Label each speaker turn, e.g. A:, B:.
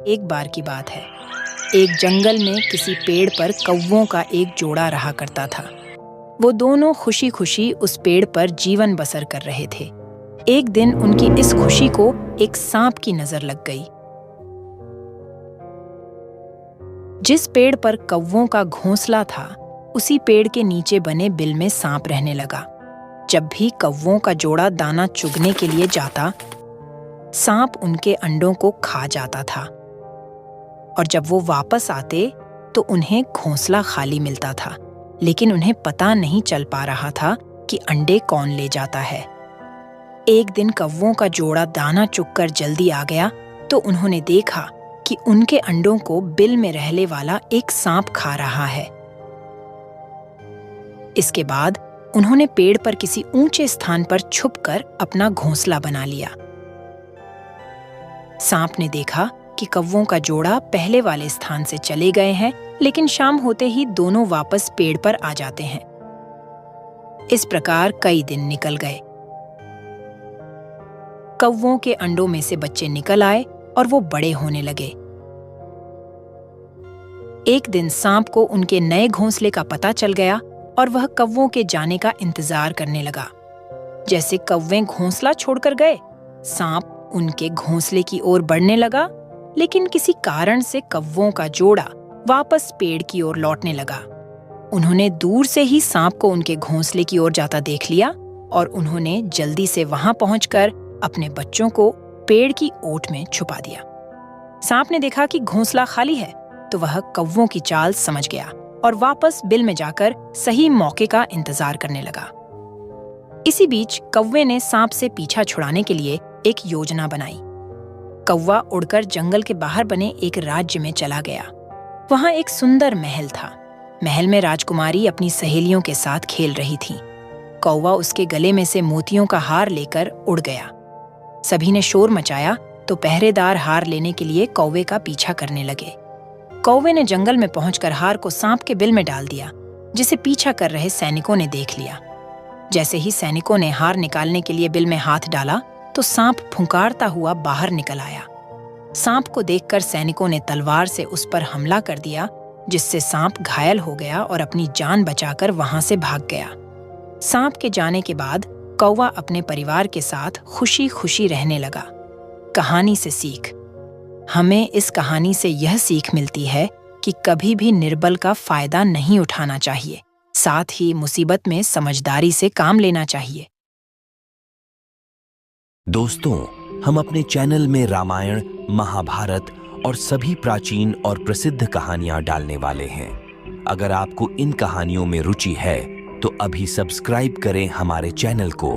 A: एक बार की बात है। एक जंगल में किसी पेड़ पर कौवों का एक जोड़ा रहा करता था। वो दोनों खुशी खुशी उस पेड़ पर जीवन बसर कर रहे थे। एक दिन उनकी इस खुशी को एक सांप की नजर लग गई। जिस पेड़ पर कौवों का घोंसला था, उसी पेड़ के नीचे बने बिल में सांप रहने लगा। जब भी कौवों का जोड़ा दाना चुगने के लिए जाता, सांप उनके अंडों को खा जाता था। और जब वो वापस आते तो उन्हें घोंसला खाली मिलता था, लेकिन उन्हें पता नहीं चल पा रहा था कि अंडे कौन ले जाता है। एक दिन कौवों का जोड़ा दाना चुगकर जल्दी आ गया तो उन्होंने देखा कि उनके अंडों को बिल में रहने वाला एक सांप खा रहा है। इसके बाद उन्होंने पेड़ पर किसी ऊंचे स्थान पर छुपकर अपना घोंसला बना लिया। सांप ने देखा कि कौवों का जोड़ा पहले वाले स्थान से चले गए हैं, लेकिन शाम होते ही दोनों वापस पेड़ पर आ जाते हैं। इस प्रकार कई दिन निकल गए। कौवों के अंडों में से बच्चे निकल आए और वो बड़े होने लगे। एक दिन सांप को उनके नए घोंसले का पता चल गया और वह कौवों के जाने का इंतजार करने लगा। जैसे कौवे घोंसला छोड़कर गए, सांप उनके घोंसले की ओर बढ़ने लगा, लेकिन किसी कारण से कौवों का जोड़ा वापस पेड़ की ओर लौटने लगा। उन्होंने दूर से ही सांप को उनके घोंसले की ओर जाता देख लिया और उन्होंने जल्दी से वहां पहुंचकर अपने बच्चों को पेड़ की ओट में छुपा दिया। सांप ने देखा कि घोंसला खाली है तो वह कौवों की चाल समझ गया और वापस बिल में जाकर सही मौके का इंतजार करने लगा। इसी बीच कौवे ने सांप से पीछा छुड़ाने के लिए एक योजना बनाई। कौवा उड़कर जंगल के बाहर बने एक राज्य में चला गया। वहां एक सुंदर महल था। महल में राजकुमारी अपनी सहेलियों के साथ खेल रही थी। कौवा उसके गले में से मोतियों का हार लेकर उड़ गया। सभी ने शोर मचाया तो पहरेदार हार लेने के लिए कौवे का पीछा करने लगे। कौवे ने जंगल में पहुंचकर हार को सांप के बिल में डाल दिया, जिसे पीछा कर रहे सैनिकों ने देख लिया। जैसे ही सैनिकों ने हार निकालने के लिए बिल में हाथ डाला तो सांप फुंकारता हुआ बाहर निकल आया। सांप को देखकर सैनिकों ने तलवार से उस पर हमला कर दिया, जिससे सांप घायल हो गया और अपनी जान बचाकर वहां से भाग गया। सांप के जाने के बाद कौवा अपने परिवार के साथ खुशी खुशी रहने लगा। कहानी से सीख। हमें इस कहानी से यह सीख मिलती है कि कभी भी निर्बल का फायदा नहीं उठाना चाहिए, साथ ही मुसीबत में समझदारी से काम लेना चाहिए।
B: दोस्तों, हम अपने चैनल में रामायण, महाभारत और सभी प्राचीन और प्रसिद्ध कहानियां डालने वाले हैं। अगर आपको इन कहानियों में रुचि है तो अभी सब्सक्राइब करें हमारे चैनल को।